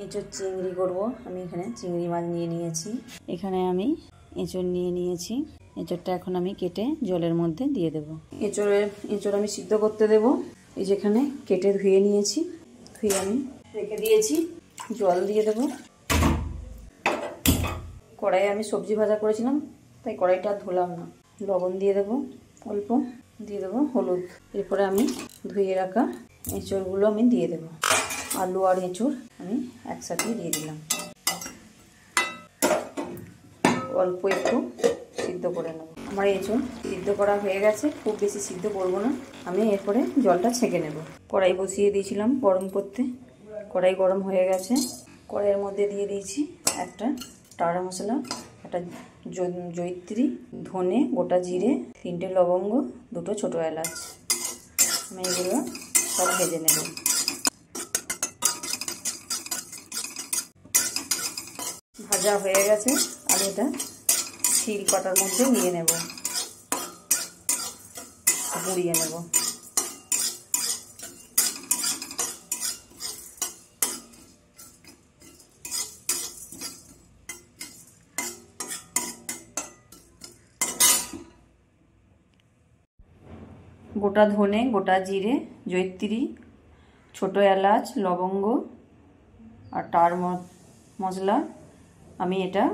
এঁচোড় চিংড়ি করব। আমি এখানে চিংড়ি মাছ নিয়ে নিয়েছি। এখানে আমি এঁচোড় নিয়ে নিয়েছি। এঁচোড়টা এখন আমি কেটে জলের মধ্যে দিয়ে দেব। এঁচোড় আমি সিদ্ধ করতে দেব। এই যেখানে কেটে ধুয়ে নিয়েছি, ধুয়ে আমি রেখে দিয়েছি। জল দিয়ে দেব। কড়াইয়ে আমি সবজি ভাজা করেছিলাম, তাই কড়াইটা ধুলাম না। লবণ দিয়ে দেব, অল্প দিয়ে দেবো হলুদ। এরপরে আমি ধুয়ে রাখা এঁচোড়গুলো আমি দিয়ে দেব। আলু আর এঁচোড় আমি একসাথে দিয়ে দিলাম। অল্প একটু সিদ্ধ করে নেব। আমার এঁচোড় সিদ্ধ করা হয়ে গেছে, খুব বেশি সিদ্ধ করব না। আমি এরপরে জলটা ছেঁকে নেব। কড়াই বসিয়ে দিয়েছিলাম গরম করতে। কড়াই গরম হয়ে গেছে। কড়াইয়ের মধ্যে দিয়ে দিয়েছি একটা টাড়া মশলা, একটা জয়িত্রী, ধনে, গোটা জিরে, 3টে লবঙ্গ, 2টো ছোটো এলাচ। আমি এগুলো সব ভেজে নেব। ভাজা হয়ে গেছে। আমি এটা শিল পাটার মধ্যে নিয়ে নেব, গুঁড়িয়ে নেব। গোটা ধনে, গোটা জিরে, জয়িত্রী, ছোটো এলাচ, লবঙ্গ আর টার মশলা আমি এটা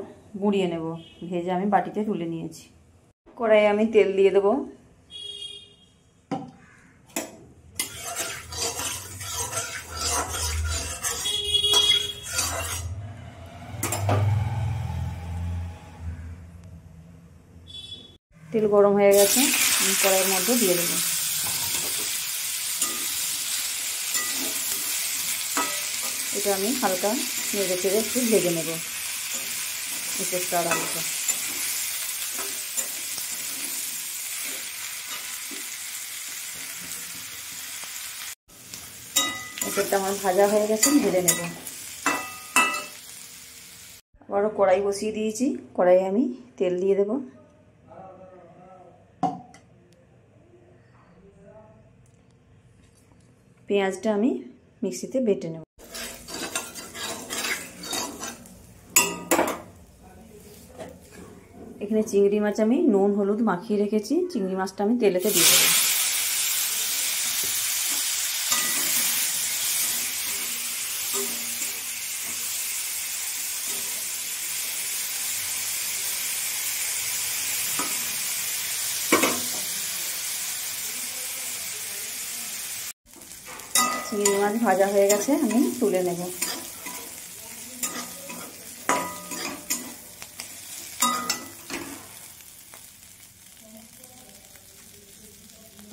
গুঁড়িয়ে নেব। ভেজে আমি বাটিতে তুলে নিয়েছি। কড়াইয়ে আমি তেল দিয়ে দেব। তেল গরম হয়ে গেছে, আমি কড়াইয়ের মধ্যে দিয়ে দেব। এটা আমি হালকা নেড়ে চেড়ে একটু ভেজে নেব। এঁচোড়টা আর আলুটা এঁচোড়টা আমার ভাজা হয়ে গেছে, ভেজে নেব। আবারও কড়াই বসিয়ে দিয়েছি। কড়াইয়ে আমি তেল দিয়ে দেব। পেঁয়াজটা আমি মিক্সিতে বেটে নেব। এখানে চিংড়ি মাছ আমি নুন হলুদ মাখিয়ে রেখেছি। চিংড়ি মাছটা আমি তেলেতে দিয়ে দেবো। চিংড়ি মাছ ভাজা হয়ে গেছে, আমি তুলে নেব।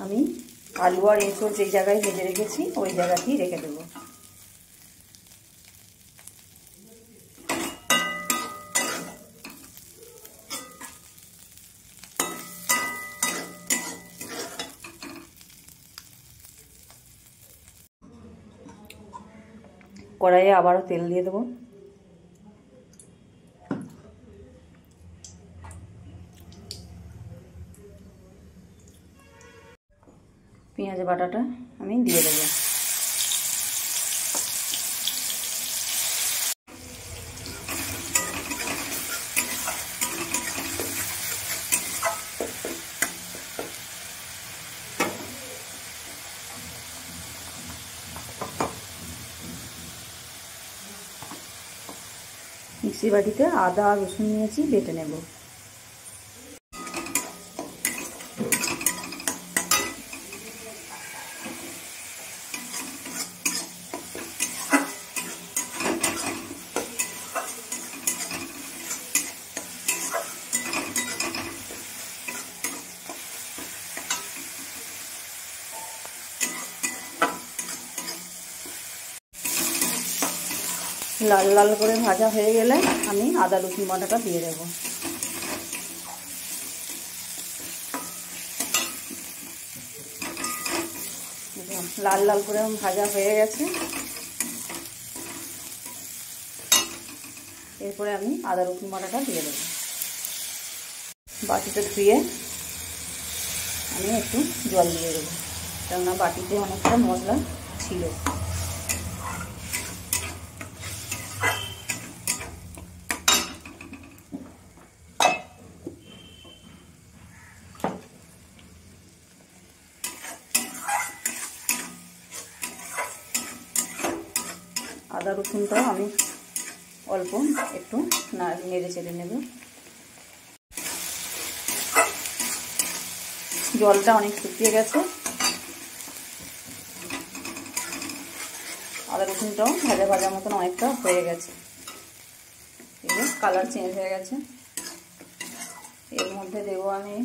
আমি আলু আর এঁচোড় যেই জায়গায় ভেজে রেখেছি ওই জায়গাতেই রেখে দেবো। কড়াইয়ে আবারও তেল দিয়ে দেবো। পেঁয়াজ বাটাটা আমি দিয়ে দেবো। মিক্সি বাটিতে আদা আর রসুন নিয়েছি, বেটে নেব। লাল লাল করে ভাজা হয়ে গেলে আমি আদা রসুন বাটাটা দিয়ে দেব। লাল লাল করে ভাজা হয়ে গেছে। এরপরে আমি আদা রসুন বাটাটা দিয়ে দেব। বাটিতে ধুয়ে আমি একটু জল দিয়ে দেবো, কেননা বাটিতে অনেকটা মশলা ছিল। আদা রসুনটাও আমি অল্প একটু নেড়ে চেড়ে নেব। জলটা অনেক শুকিয়ে গেছে, আদা রসুনটাও ভাজা ভাজা মতন অনেকটা হয়ে গেছে, এই যে কালার চেঞ্জ হয়ে গেছে। এর মধ্যে দেব আমি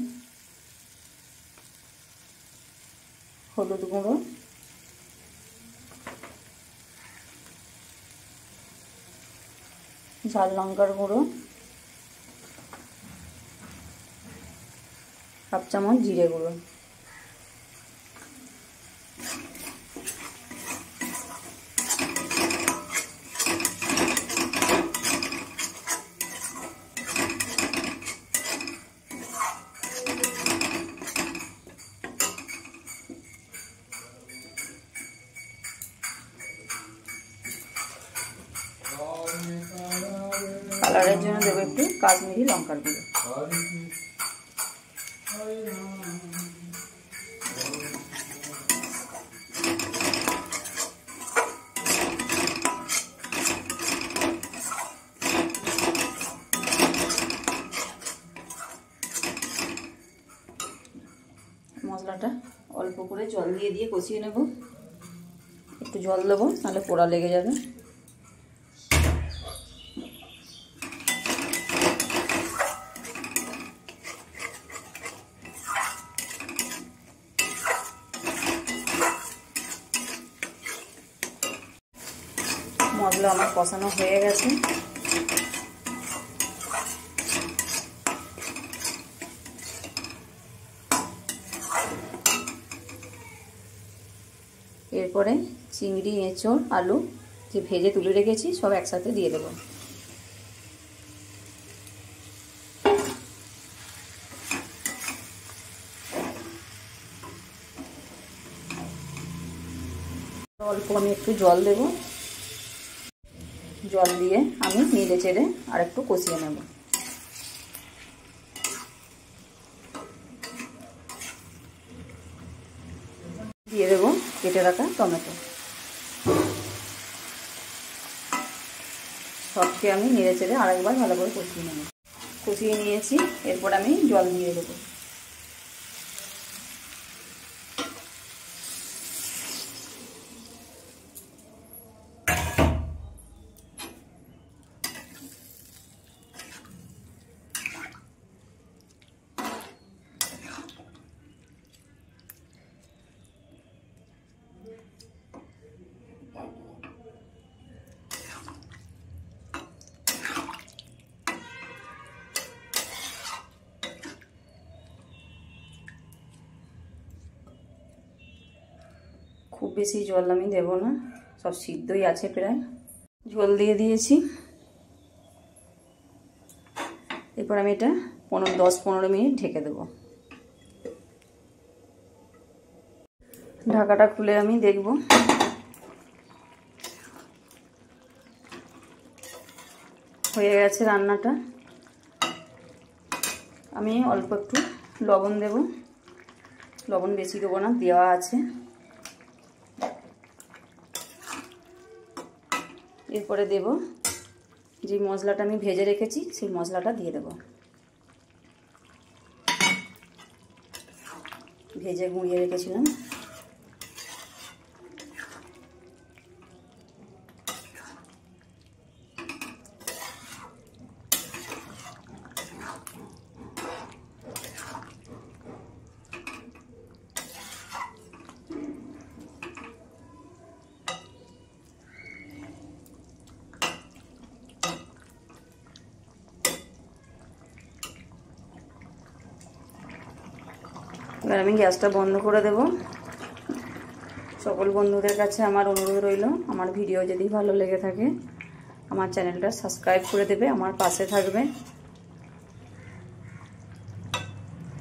হলুদ গুঁড়ো, ঝাল লঙ্কার গুঁড়ো, হাফ চামচ জিরে গুঁড়ো, কালারের জন্য দেবো একটু কাশ্মীরি লঙ্কার গুঁড়ো। মশলাটা অল্প করে জল দিয়ে কষিয়ে নেব। একটু জল দেবো, নাহলে পোড়া লেগে যাবে। মশলা আমার কষানো হয়ে গেছে। এরপরে চিংড়ি, এঁচোড়, আলু যে ভেজে তুলে রেখেছি সব একসাথে দিয়ে দেবো। অল্প আমি একটু জল দেব, জল দিয়ে আমি নেড়ে চেড়ে আর একটু কষিয়ে নেব। দিয়ে দেবো কেটে রাখা টমেটো। সবকে আমি নেড়ে চেড়ে আরেকবার ভালো করে কষিয়ে নেব। কষিয়ে নিয়েছি, এরপর আমি জল দিয়ে দেবো। খুব বেশি জল আমি দেব না, সব সিদ্ধই আছে প্রায়। ঝোল দিয়ে দিয়েছি। এরপর আমি এটা 10-15 মিনিট ঢেকে দেব। ঢাকাটা খুলে আমি দেখব। হয়ে গেছে রান্নাটা। আমি অল্প একটু লবণ দেব, লবণ বেশি দেবো না, দেওয়া আছে। এরপরে দেব যে মশলাটা আমি ভেজে রেখেছি সেই মশলাটা দিয়ে দেব। ভেজে গুঁড়িয়ে রেখেছিলাম। এবার আমি গ্যাসটা বন্ধ করে দেব। সকল বন্ধুদের কাছে আমার অনুরোধ রইল, আমার ভিডিও যদি ভালো লেগে থাকে আমার চ্যানেলটা সাবস্ক্রাইব করে দেবে, আমার পাশে থাকবে।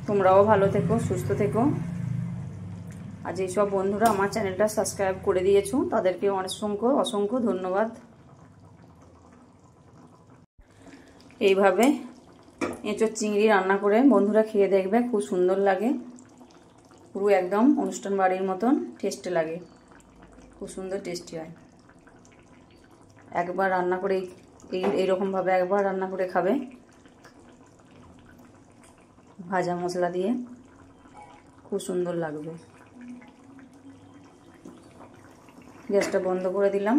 তোমরাও ভালো থেকো, সুস্থ থেকো। আর যেসব বন্ধুরা আমার চ্যানেলটা সাবস্ক্রাইব করে দিয়েছো তাদেরকে অসংখ্য ধন্যবাদ। এইভাবে এঁচোড় চিংড়ি রান্না করে বন্ধুরা খেয়ে দেখবে, খুব সুন্দর লাগে। পুরো একদম অনুষ্ঠান বাড়ির মতন টেস্ট লাগে, খুব সুন্দর টেস্টি হয়। একবার রান্না করে এইরকমভাবে একবার রান্না করে খাবে ভাজা মশলা দিয়ে, খুব সুন্দর লাগবে। গ্যাসটা বন্ধ করে দিলাম।